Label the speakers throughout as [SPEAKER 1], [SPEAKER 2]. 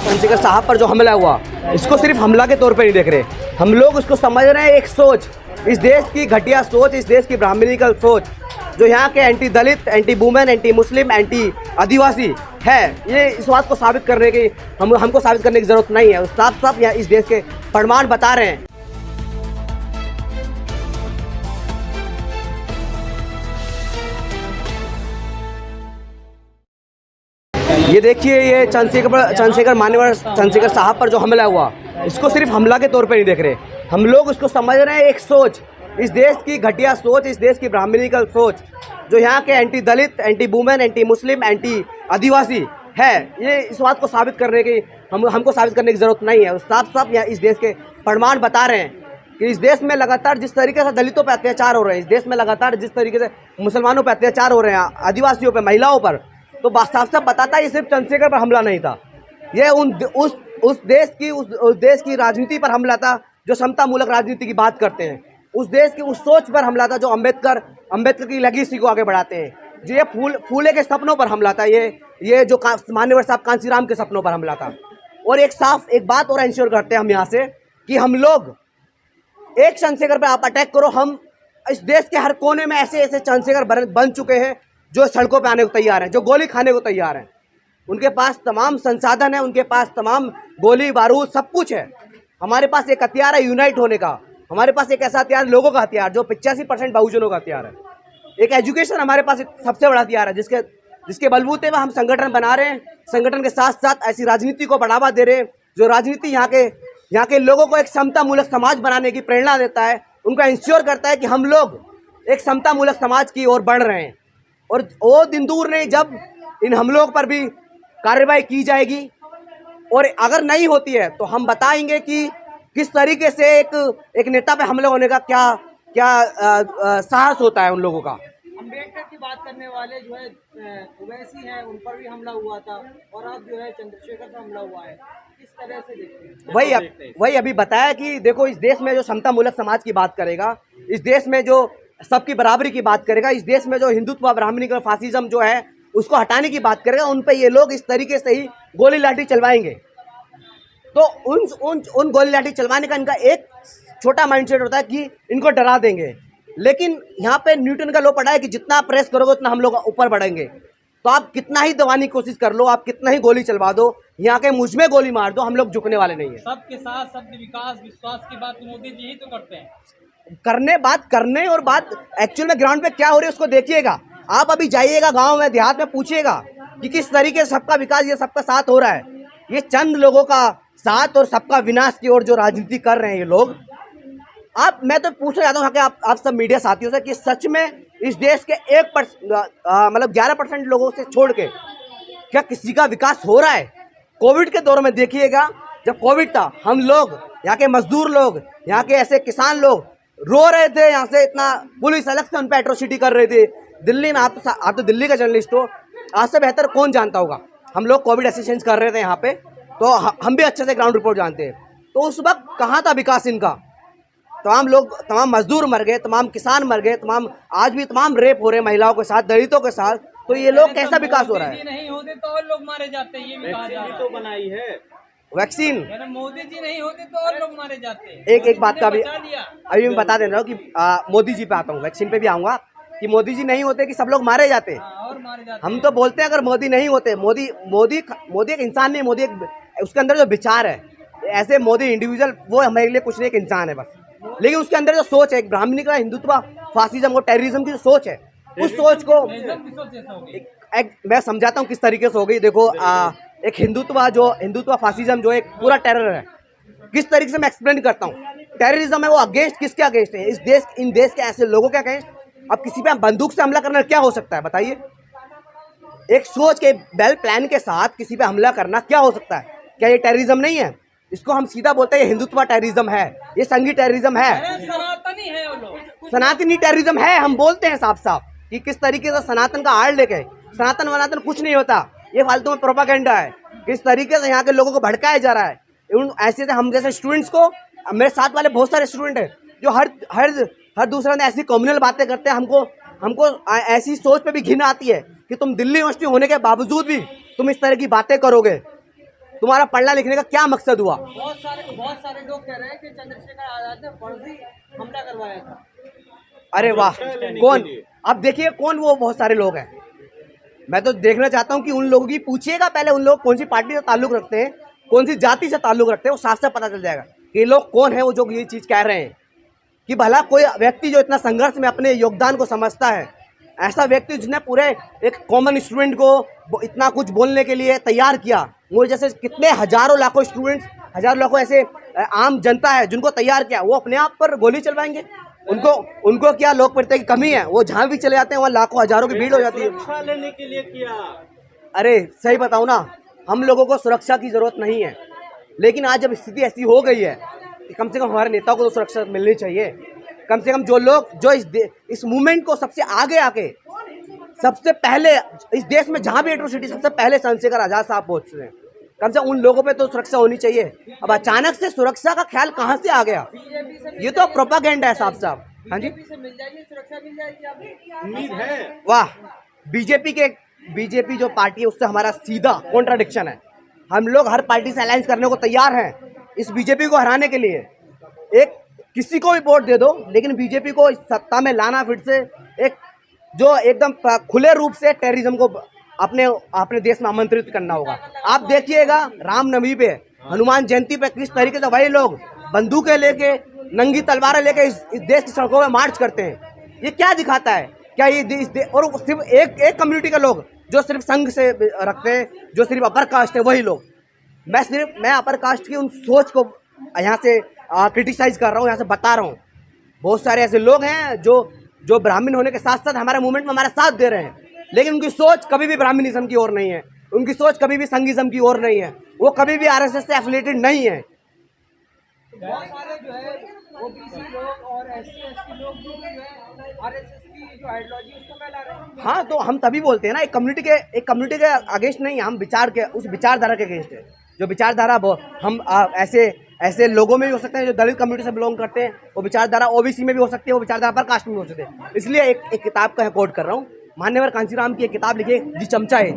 [SPEAKER 1] चंद्रशेखर साहब पर जो हमला हुआ, इसको सिर्फ हमला के तौर पे नहीं देख रहे हम लोग, उसको समझ रहे हैं एक सोच, इस देश की घटिया सोच, इस देश की ब्राह्मणिकल सोच, जो यहाँ के anti Dalit, anti women, anti Muslim, anti Adivasi है। ये इस बात को साबित करने की हमको साबित करने की जरूरत नहीं है, साफ साफ यहाँ इस देश के प्रमाण बता रहे हैं। ये देखिए, ये चंद्रशेखर मान्यवर चंद्रशेखर साहब पर जो हमला हुआ, इसको सिर्फ हमला के तौर पे नहीं देख रहे हम लोग, उसको समझ रहे हैं एक सोच, इस देश की घटिया सोच, इस देश की ब्राह्मणिकल सोच, जो यहाँ के anti Dalit, anti women, anti Muslim, anti Adivasi है। ये इस बात को साबित करने की हमको साबित करने की ज़रूरत नहीं है, साफ साफ यहाँ इस देश के प्रमाण बता रहे हैं कि इस देश में लगातार जिस तरीके से दलितों पर अत्याचार हो रहे हैं, इस देश में लगातार जिस तरीके से मुसलमानों पर अत्याचार हो रहे हैं, आदिवासियों पर, महिलाओं पर, तो साफ साफ बताता है ये सिर्फ चंद्रशेखर पर हमला नहीं था, ये उस देश की राजनीति पर हमला था जो समतामूलक राजनीति की बात करते हैं, उस देश की उस सोच पर हमला था जो अम्बेडकर की लेगेसी को आगे बढ़ाते हैं, जो ये फूले के सपनों पर हमला था, ये जो मान्यवर साहब कांसीराम के सपनों पर हमला था। और एक बात और इंश्योर करते हैं हम यहाँ से कि हम लोग एक चंद्रशेखर पर आप अटैक करो, हम इस देश के हर कोने में ऐसे ऐसे चंद्रशेखर बन चुके हैं जो सड़कों पे आने को तैयार हैं, जो गोली खाने को तैयार हैं, उनके पास तमाम संसाधन है, उनके पास तमाम गोली बारूद सब कुछ है। हमारे पास एक हथियार है यूनाइट होने का, हमारे पास एक ऐसा हथियार, लोगों का हथियार, जो 85% बहुजनों का हथियार है। एक एजुकेशन हमारे पास एक सबसे बड़ा हथियार है, जिसके बलबूते में हम संगठन बना रहे हैं, संगठन के साथ साथ ऐसी राजनीति को बढ़ावा दे रहे हैं जो राजनीति यहाँ के लोगों को एक समतामूलक समाज बनाने की प्रेरणा देता है, उनका इंश्योर करता है कि हम लोग एक समतामूलक समाज की ओर बढ़ रहे हैं। और वो दिन दूर नहीं जब इन हमलों पर भी कार्रवाई की जाएगी, और अगर नहीं होती है तो हम बताएंगे कि किस तरीके से एक नेता पे हमला होने का क्या साहस होता है उन लोगों का।
[SPEAKER 2] अम्बेडकर की बात करने वाले जो है ओवैसी हैं, उन पर भी हमला हुआ था, और अब जो है चंद्रशेखर पर हमला हुआ है, किस तरह से देखते हैं?
[SPEAKER 1] वही अभी बताया कि देखो, इस देश में जो समतामूलक समाज की बात करेगा, इस देश में जो सबकी बराबरी की बात करेगा, इस देश में जो हिंदुत्व, ब्राह्मणिक, फासिज्म जो है उसको हटाने की बात करेगा, उन पे ये लोग इस तरीके से ही गोली लाठी चलवाएंगे। तो उन गोली लाठी चलवाने का इनका एक छोटा माइंडसेट होता है कि इनको डरा देंगे, लेकिन यहाँ पे न्यूटन का लॉ पढ़ा है कि जितना आप प्रेस करोगे उतना हम लोग ऊपर बढ़ेंगे। तो आप कितना ही दबाने की कोशिश कर लो, आप कितना ही गोली चलवा दो, यहाँ के मुझ में गोली मार दो, हम लोग झुकने वाले नहीं है।
[SPEAKER 2] सबके साथ सबके विकास विश्वास की बात मोदी जी ही तो करते हैं।
[SPEAKER 1] बात करने और बात एक्चुअल में ग्राउंड पे क्या हो रही है उसको देखिएगा। आप अभी जाइएगा गांव में, देहात में, पूछिएगा कि किस तरीके से सबका विकास, ये सबका साथ हो रहा है। ये चंद लोगों का साथ और सबका विनाश की ओर जो राजनीति कर रहे हैं ये लोग। मैं तो पूछना चाहता हूँ कि आप सब मीडिया साथियों से कि सच में इस देश के 11% लोगों से छोड़ के क्या किसी का विकास हो रहा है? कोविड के दौर में देखिएगा, जब कोविड था, हम लोग, यहाँ के मजदूर लोग, यहाँ के ऐसे किसान लोग रो रहे थे, यहाँ से इतना पुलिस अलग से उन पर एट्रोसिटी कर रही थी। दिल्ली में आप तो दिल्ली का जर्नलिस्ट हो, आज से बेहतर कौन जानता होगा। हम लोग कोविड असिस्टेंस कर रहे थे यहाँ पे, तो हम भी अच्छे से ग्राउंड रिपोर्ट जानते हैं। तो उस वक्त कहाँ था विकास इनका? तमाम मजदूर मर गए, तमाम किसान मर गए, आज भी तमाम रेप हो रहे हैं महिलाओं के साथ, दलितों के साथ। तो ये लोग कैसा विकास हो रहा है?
[SPEAKER 2] नहीं होते तो और लोग मारे जाते हैं, ये भी कहा जा रहा है। तो बनाई है
[SPEAKER 1] वैक्सीन,
[SPEAKER 2] मोदी जी नहीं होते तो और लोग मारे जाते हैं।
[SPEAKER 1] एक बात का भी अभी मैं बता दे रहा हूँ कि मोदी जी पे आता हूँ, वैक्सीन पे भी आऊँगा कि मोदी जी नहीं होते कि सब लोग मारे जाते।
[SPEAKER 2] और मारे जाते। हम
[SPEAKER 1] तो बोलते हैं अगर मोदी नहीं होते, मोदी एक इंसान नहीं, मोदी उसके अंदर जो विचार है, ऐसे मोदी इंडिविजुअल वो हमारे लिए कुछ नहीं, एक इंसान है बस। लेकिन उसके अंदर जो सोच है, एक ब्राह्मणी का, हिंदुत्व, फासिज्म और टेररिज्म की जो सोच है, उस सोच को मैं समझाता हूँ किस तरीके से हो गई। देखो, एक हिंदुत्व फासिज्म जो एक पूरा टेरर है, किस तरीके से मैं एक्सप्लेन करता हूँ। टेररिज्म है वो अगेंस्ट किसके अगेंस्ट है? इन देश के ऐसे लोगों के अगेंस्ट। अब किसी पे बंदूक से हमला करना क्या हो सकता है बताइए? एक सोच के वेल प्लान के साथ किसी पे हमला करना क्या हो सकता है? क्या ये टेररिज्म नहीं है? इसको हम सीधा बोलते हैं ये हिंदुत्व टेररिज्म है, ये संघी टेररिज्म है,
[SPEAKER 2] सनातनी है वो लोग,
[SPEAKER 1] सनातनी टेररिज्म है। हम बोलते हैं साफ साफ कि किस तरीके से सनातन का आड़ लेके, सनातन वनातन कुछ नहीं होता, ये फालतू में प्रोपागेंडा है। किस तरीके से यहाँ के लोगों को भड़काया जा रहा है। ऐसे से हम जैसे स्टूडेंट्स को, मेरे साथ वाले बहुत सारे स्टूडेंट हैं जो हर दूसरे ने ऐसी कम्युनल बातें करते हैं। हमको ऐसी सोच पे भी घिन आती है कि तुम दिल्ली यूनिवर्सिटी होने के बावजूद भी तुम इस तरह की बातें करोगे। तुम्हारा पढ़ना लिखने का क्या मकसद हुआ?
[SPEAKER 2] बहुत सारे लोग कह रहे हैं कि चंद्रशेखर आजाद ने फर्जी हमला करवाया था।
[SPEAKER 1] अरे वाह, कौन? अब देखिए कौन वो बहुत सारे लोग हैं। मैं तो देखना चाहता हूँ कि उन लोगों की पूछिएगा पहले, उन लोग कौन सी पार्टी से ताल्लुक रखते हैं, कौन सी जाति से ताल्लुक रखते हैं, वो साफ साफ पता चल जाएगा कि ये लोग कौन है वो जो ये चीज़ कह रहे हैं। कि भला कोई व्यक्ति जो इतना संघर्ष में अपने योगदान को समझता है, ऐसा व्यक्ति जिसने पूरे एक कॉमन स्टूडेंट को इतना कुछ बोलने के लिए तैयार किया, वो जैसे कितने हजारों लाखों स्टूडेंट्स, हजारों लाखों ऐसे आम जनता है जिनको तैयार किया, वो अपने आप पर गोली चलवाएंगे? उनको क्या लोकप्रियता की कमी है? वो जहाँ भी चले जाते हैं वहाँ लाखों हजारों की भीड़ हो जाती है।
[SPEAKER 3] सुरक्षा लेने के लिए किया।
[SPEAKER 1] अरे सही बताऊँ ना, हम लोगों को सुरक्षा की जरूरत नहीं है, लेकिन आज जब स्थिति ऐसी हो गई है कि कम से कम हमारे नेताओं को तो सुरक्षा मिलनी चाहिए। कम से कम जो लोग जो इस मूवमेंट को सबसे आगे आके सबसे पहले इस देश में जहाँ भी एट्रोसिटी सबसे पहले चंद्रशेखर आजाद साहब पहुँचते हैं, कम से कम उन लोगों पे तो सुरक्षा होनी चाहिए। अब अचानक से सुरक्षा का ख्याल कहाँ से आ गया? ये तो प्रोपागेंडा है साफ साफ। हाँ जी,
[SPEAKER 2] बीजेपी से मिल जाएगी, सुरक्षा मिल जाएगी आपको?
[SPEAKER 3] उम्मीद है।
[SPEAKER 1] वाह, बीजेपी जो पार्टी है उससे हमारा सीधा कॉन्ट्राडिक्शन है। हम लोग हर पार्टी से अलायंस करने को तैयार हैं इस बीजेपी को हराने के लिए। एक किसी को भी वोट दे दो, लेकिन बीजेपी को इस सत्ता में लाना फिर से एक जो एकदम खुले रूप से टेररिज्म को अपने देश में आमंत्रित करना होगा। आप देखिएगा रामनवमी पे, हनुमान जयंती पे किस तरीके से वही लोग बंदूकें लेके, नंगी तलवारें लेके इस देश की सड़कों में मार्च करते हैं। ये क्या दिखाता है? क्या ये और सिर्फ एक कम्युनिटी के लोग जो सिर्फ संघ से रखते हैं, जो सिर्फ अपर कास्ट है, वही लोग। मैं अपर कास्ट की उन सोच को यहाँ से क्रिटिसाइज कर रहा हूँ, यहाँ से बता रहा हूँ। बहुत सारे ऐसे लोग हैं जो ब्राह्मण होने के साथ साथ हमारे मूवमेंट में हमारा साथ दे रहे हैं, लेकिन उनकी सोच कभी भी ब्राह्मणिज्म की ओर नहीं है, उनकी सोच कभी भी संघिज्म की ओर नहीं है, वो कभी भी आरएसएस से एफिलिएटेड नहीं है।
[SPEAKER 2] बहुत सारे जो है ओबीसी लोग और एससी एसटी लोग भी जो है आरएसएस की जो आइडियोलॉजी उसको फैला रहे हैं।
[SPEAKER 1] हाँ, तो हम तभी बोलते हैं ना, एक कम्युनिटी के अगेंस्ट नहीं, हम उस विचारधारा के अगेंस्ट है। जो विचारधारा हम ऐसे लोगों में भी हो सकते हैं जो दलित कम्युनिटी से बिलोंग करते हैं, वो विचारधारा ओबीसी में भी हो सकती है, वो विचारधारा पर कास्ट में भी हो सकते हैं। इसलिए एक किताब का कोट कर रहा हूँ, मान्यवर कांशीराम की एक किताब लिखी है दी चमचा एज।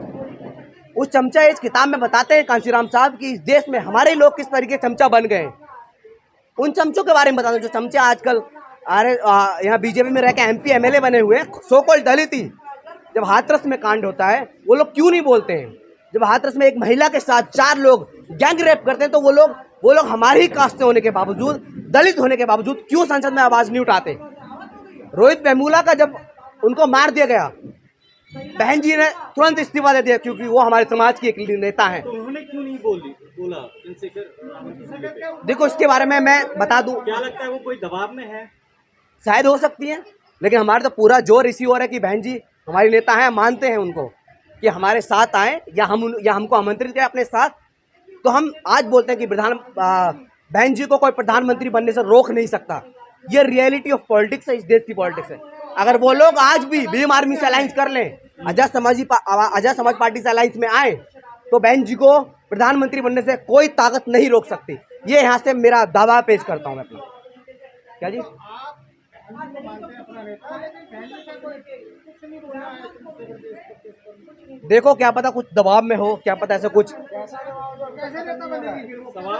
[SPEAKER 1] उस चमचा एज किताब में बताते हैं कांशीराम साहब कि इस देश में हमारे लोग किस तरीके चमचा बन गए। उन चमचों के बारे में बताते हैं जो चमचे आजकल यहाँ बीजेपी में रह के एमपी एमएलए बने हुए हैं, सो कॉल्ड दलित ही। जब हाथरस में कांड होता है वो लोग क्यों नहीं बोलते हैं? जब हाथरस में एक महिला के साथ 4 लोग गैंग रेप करते हैं तो वो लोग हमारी ही कास्ट से होने के बावजूद, दलित होने के बावजूद क्यों संसद में आवाज नहीं उठाते? रोहित वेमुला का जब उनको मार दिया गया, बहन जी ने तुरंत इस्तीफा दे दिया क्योंकि वो हमारे समाज की एक नेता है।
[SPEAKER 3] तो उन्होंने क्यों नहीं बोला चंद्रशेखर?
[SPEAKER 1] देखो, इसके बारे में मैं बता दूं,
[SPEAKER 3] क्या लगता है वो कोई दबाव में है?
[SPEAKER 1] शायद हो सकती है, लेकिन हमारे तो पूरा जोर इसी हो रहा है कि बहन जी हमारी नेता हैं, मानते हैं उनको कि हमारे साथ आए या हमको आमंत्रित करें अपने साथ। तो हम आज बोलते हैं कि बहन जी को कोई प्रधानमंत्री बनने से रोक नहीं सकता। ये रियलिटी ऑफ पॉलिटिक्स है, इस देश की पॉलिटिक्स है। अगर वो लोग आज भी भीम आर्मी से अलायंस कर लें, आजाद समाज पार्टी से अलायंस में आए, तो बहन जी को प्रधानमंत्री बनने से कोई ताकत नहीं रोक सकती। ये यहाँ से मेरा दावा पेश करता हूँ मैं अपना। क्या जी? देखो, क्या पता कुछ दबाव में हो, क्या पता ऐसा कुछ।
[SPEAKER 3] सवाल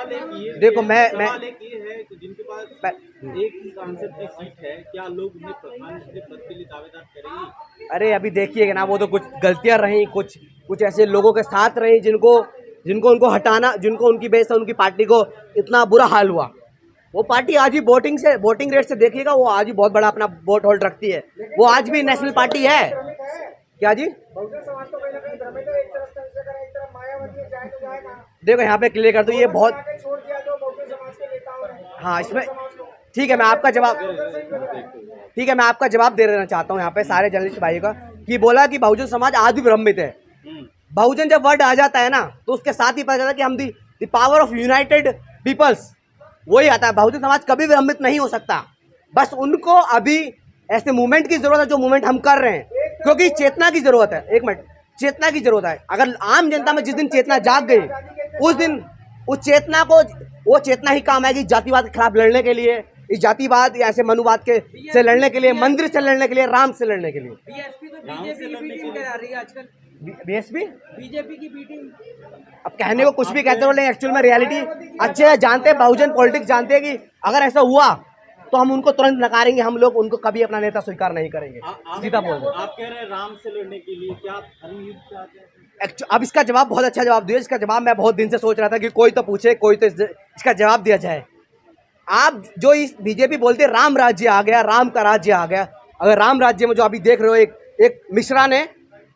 [SPEAKER 3] एक ये
[SPEAKER 1] देखो, मैं
[SPEAKER 3] सवाल एक ये है कि जिनके पास एक सांसद की सीट है, क्या लोग उन्हें प्रधानमंत्री पद के लिए दावेदार करेंगे?
[SPEAKER 1] अरे अभी देखिएगा ना, वो तो कुछ गलतियां रही, कुछ ऐसे लोगों के साथ रही जिनको उनको हटाना, जिनको उनकी बेस से उनकी पार्टी को इतना बुरा हाल हुआ। वो पार्टी आज भी वोटिंग रेट से देखिएगा, वो आज भी बहुत बड़ा अपना वोट होल्ड रखती है। वो आज भी नेशनल पार्टी है। क्या जी? देखो, यहाँ पे क्लियर कर दो, ये बहुत, हाँ, इसमें ठीक है, मैं आपका जवाब दे देना चाहता हूँ यहाँ पे सारे जर्नलिस्ट भाई का, कि बोला कि बहुजन समाज आज भी भ्रमित है। बहुजन जब वर्ड आ जाता है ना, तो उसके साथ ही पता चलता है कि हम the power of united peoples, वही आता है। बहुजन समाज कभी भ्रमित नहीं हो सकता। बस उनको अभी ऐसे मूवमेंट की जरूरत है जो मूवमेंट हम कर रहे हैं, क्योंकि चेतना की जरूरत है। एक मिनट, चेतना की जरूरत है। अगर आम जनता में जिस दिन चेतना जाग गई, उस दिन उस चेतना को, वो चेतना ही काम आएगी जातिवाद के खिलाफ लड़ने के लिए, इस जातिवाद या ऐसे मनुवाद के से लड़ने के लिए, मंदिर से लड़ने के लिए, राम से लड़ने के लिए।
[SPEAKER 2] बीएसपी तो बीजेपी की मीटिंग करा रही है आजकल।
[SPEAKER 1] बीएसपी
[SPEAKER 2] बीजेपी की बीटिंग।
[SPEAKER 1] अब कहने को कुछ भी कहते हो, लेकिन एक्चुअल में रियलिटी अच्छे हैं, जानते हैं, बहुजन पॉलिटिक्स जानते हैं कि अगर ऐसा हुआ तो हम उनको तुरंत नकारेंगे, हम लोग उनको कभी अपना नेता स्वीकार नहीं करेंगे। सीधा बोल रहे हैं।
[SPEAKER 3] आप कह रहे हैं राम से लड़ने के लिए, क्या आप धर्म युद्ध चाहते हैं?
[SPEAKER 1] अब इसका जवाब बहुत अच्छा जवाब दिया। इसका जवाब मैं बहुत दिन से सोच रहा था कि कोई तो पूछे, कोई तो इसका जवाब दिया जाए। आप जो इस बीजेपी बोलते राम राज्य आ गया, राम का राज्य आ गया, अगर राम राज्य में जो अभी देख रहे हो, एक मिश्रा ने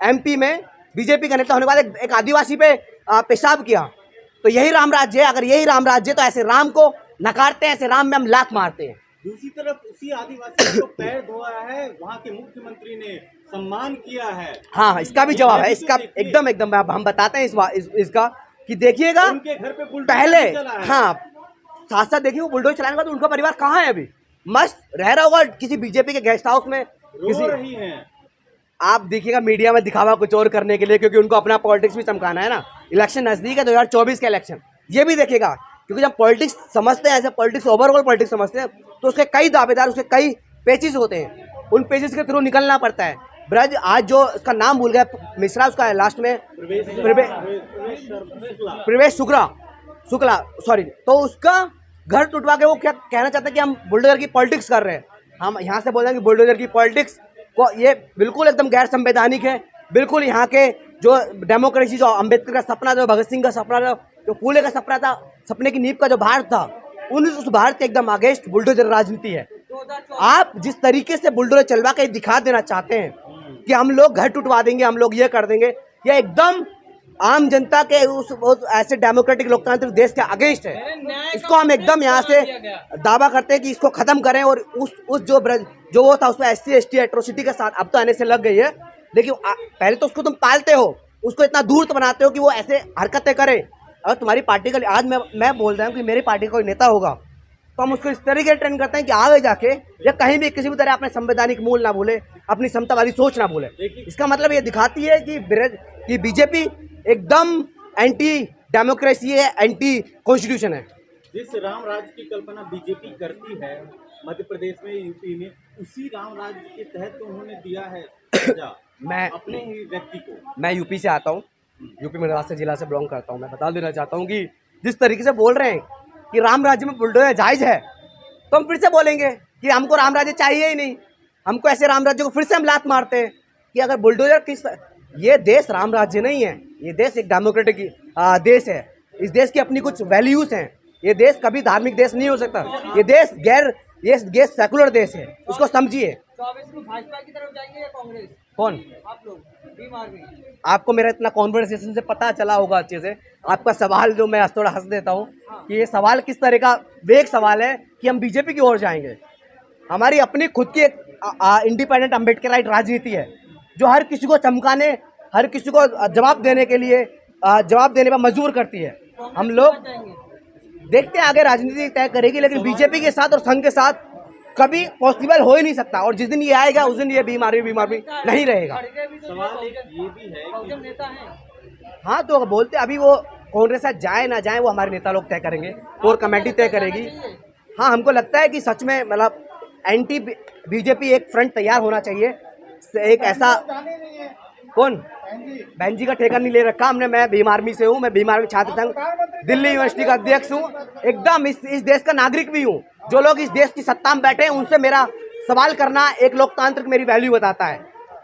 [SPEAKER 1] एमपी में बीजेपी का नेता होने के बाद एक आदिवासी पे पेशाब किया, तो यही राम राज्य है। अगर यही राम राज्य है तो ऐसे राम को नकारते हैं, ऐसे राम में हम लात मारते हैं।
[SPEAKER 3] दूसरी तरफ उसी आदिवासी को पैर धोया है, वहाँ के मुख्यमंत्री ने सम्मान किया है।
[SPEAKER 1] हाँ, इसका भी जवाब है। इसका एकदम हम बताते हैं इसका कि देखिएगा
[SPEAKER 3] उनके घर पे बुलडोजर
[SPEAKER 1] पहले,
[SPEAKER 3] चला है।
[SPEAKER 1] हाँ साथ साथ देखिए वो बुलडोजर चलाने के बाद उनका परिवार कहाँ है? अभी मस्त रह रहा होगा किसी बीजेपी के गेस्ट हाउस में,
[SPEAKER 3] रो रही हैं।
[SPEAKER 1] आप देखिएगा मीडिया में दिखावा कुछ और करने के लिए, क्योंकि उनको अपना पॉलिटिक्स भी चमकाना है ना। इलेक्शन नजदीक है, 2024 का इलेक्शन, ये भी देखिएगा, क्योंकि जब पॉलिटिक्स समझते हैं, ऐसे पॉलिटिक्स ओवरऑल पॉलिटिक्स समझते हैं, तो उसके कई दावेदार, उसके कई पेजेस होते हैं, उन पेजेस के थ्रू निकलना पड़ता है। ब्रज आज जो उसका नाम भूल गया, मिश्रा उसका लास्ट में प्रवेश शुक्ला सॉरी, तो उसका घर टूटवा के वो क्या कहना चाहता है कि हम बुलडोजर की पॉलिटिक्स कर रहे हैं। हम यहाँ से बोल रहे हैं कि बुलडोजर की पॉलिटिक्स को ये बिल्कुल एकदम गैर संवैधानिक है। बिल्कुल यहाँ के जो डेमोक्रेसी, जो अम्बेडकर का सपना, जो भगत सिंह का सपना था, जो फूले का सपना था, सपने की नींव का जो भारत था, उस भारत के एकदम अगेंस्ट बुलडोजर राजनीति है। आप जिस तरीके से बुलडोजर चलवा के दिखा देना चाहते हैं कि हम लोग घर टूटवा देंगे, हम लोग ये कर देंगे, ये एकदम आम जनता के उस ऐसे डेमोक्रेटिक लोकतांत्रिक देश के अगेंस्ट है। इसको हम एकदम यहाँ से दावा करते हैं कि इसको खत्म करें। और उस जो वो था, उसमें SC ST एट्रोसिटी के साथ अब तो आने से लग गई है, लेकिन पहले तो उसको तुम पालते हो, उसको इतना धूर्त बनाते हो कि वो ऐसे हरकतें करे। अगर तुम्हारी पार्टी का आज मैं बोल रहा हूँ कि मेरी पार्टी का कोई नेता होगा, तो हम उसको इस तरीके से ट्रेन करते हैं कि आगे जाके या कहीं भी किसी भी तरह अपने संवैधानिक मूल ना भूले, अपनी समतावादी सोच ना भूले। इसका मतलब ये दिखाती है कि बीजेपी एकदम एंटी डेमोक्रेसी है, एंटी कॉन्स्टिट्यूशन है।
[SPEAKER 3] जिस राम राज्य की कल्पना बीजेपी करती है मध्य प्रदेश में, यूपी में, उसी राम राज्य के तहत तो उन्होंने दिया है सजा
[SPEAKER 1] मैं
[SPEAKER 3] अपने ही व्यक्ति को।
[SPEAKER 1] मैं यूपी से आता हूँ, यूपी मद्रास जिला से बिलोंग करता हूँ। मैं बता देना चाहता हूँ कि जिस तरीके से बोल रहे हैं कि राम राज्य में बुलडोजर जायज़ है, तो हम फिर से बोलेंगे कि हमको राम राज्य चाहिए ही नहीं। हमको ऐसे राम राज्य को फिर से हम लात मारते हैं कि अगर बुलडोजर ये देश राम राज्य नहीं है, ये देश एक डेमोक्रेटिक देश है। इस देश की अपनी कुछ वैल्यूज़ हैं। ये देश कभी धार्मिक देश नहीं हो सकता। ये देश सेकुलर देश है, उसको समझिए।
[SPEAKER 2] 24 में भाजपा की तरफ जाएंगे या कांग्रेस?
[SPEAKER 1] कौन?
[SPEAKER 2] आप लोग भीम आर्मी।
[SPEAKER 1] आपको मेरा इतना कॉन्वर्सेशन से पता चला होगा अच्छे से। आपका सवाल जो मैं थोड़ा हंस देता हूँ कि ये सवाल किस तरह का वेग सवाल है कि हम बीजेपी की ओर जाएंगे। हमारी अपनी खुद की एक इंडिपेंडेंट अम्बेडकराइट राजनीति है, जो हर किसी को चमकाने, हर किसी को जवाब देने के लिए जवाब देने पर मजबूर करती है। हम लोग देखते हैं आगे राजनीति तय करेगी, लेकिन बीजेपी के साथ और संघ के साथ कभी पॉसिबल हो ही नहीं सकता। और जिस दिन ये आएगा उस दिन ये बीमारी नहीं रहेगा।
[SPEAKER 3] सवाल एक ये भी है कि
[SPEAKER 2] नेता हैं।
[SPEAKER 1] हाँ, तो बोलते अभी वो कांग्रेस साथ जाए ना जाए वो हमारे नेता लोग तय करेंगे, कोर कमेटी तय करेगी। हाँ, हमको लगता है कि सच में मतलब एंटी बीजेपी एक फ्रंट तैयार होना चाहिए। एक ऐसा कौन बहन जी का ठेका नहीं ले रखा हमने। मैं भीम आर्मी से हूँ, मैं भीम आर्मी छात्र संघ दिल्ली यूनिवर्सिटी का अध्यक्ष हूँ। एकदम इस देश का नागरिक भी हूँ। जो लोग इस देश की सत्ता में बैठे हैं उनसे मेरा सवाल करना एक लोकतांत्रिक मेरी वैल्यू बताता है।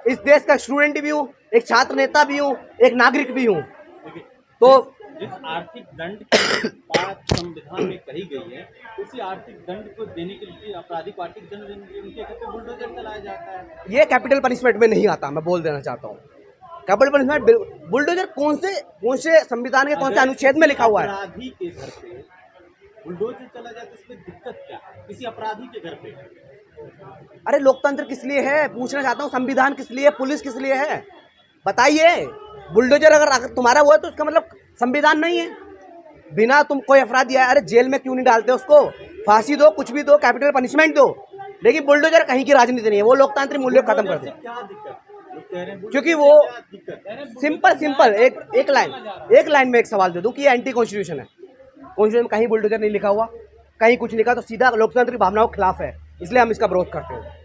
[SPEAKER 1] इस देश का स्टूडेंट भी हूँ, एक छात्र नेता भी हूँ, एक नागरिक भी हूँ। तो
[SPEAKER 3] जिस आर्थिक दंड की बात संविधान में कही गई है, उसी आर्थिक दंड को देने के लिए आपराधिक आर्थिक दंड देने के लिए उनके घर पे बुलडोजर चलाया जाता है।
[SPEAKER 1] ये कैपिटल पनिशमेंट में नहीं आता, मैं बोल देना चाहता हूँ। कैपिटल पनिशमेंट बुलडोजर कौन से संविधान के कौन से अनुच्छेद में लिखा हुआ है?
[SPEAKER 3] अपराधी के घर पे बुलडोजर चला जाए तो इसमें दिक्कत क्या? किसी अपराधी के घर पे?
[SPEAKER 1] अरे लोकतंत्र किस लिए है पूछना चाहता हूँ। संविधान किस लिए, पुलिस किस लिए है, बताइए। बुलडोजर अगर तुम्हारा हुआ तो उसका मतलब संविधान नहीं है। बिना तुम कोई अपराधी है, अरे जेल में क्यों नहीं डालते उसको? फांसी दो, कुछ भी दो, कैपिटल पनिशमेंट दो। लेकिन बुलडोजर कहीं की राजनीति नहीं है, वो लोकतांत्रिक मूल्य खत्म कर दे।
[SPEAKER 3] क्या दिक्कत?
[SPEAKER 1] क्योंकि वो सिंपल एक लाइन में एक सवाल दे दूं कि ये एंटी कॉन्स्टिट्यूशन है। कॉन्स्टिट्यूशन में कहीं बुलडोजर नहीं लिखा हुआ, कहीं कुछ लिखा, तो सीधा लोकतांत्रिक भावनाओं के खिलाफ है। इसलिए हम इसका विरोध करते हैं।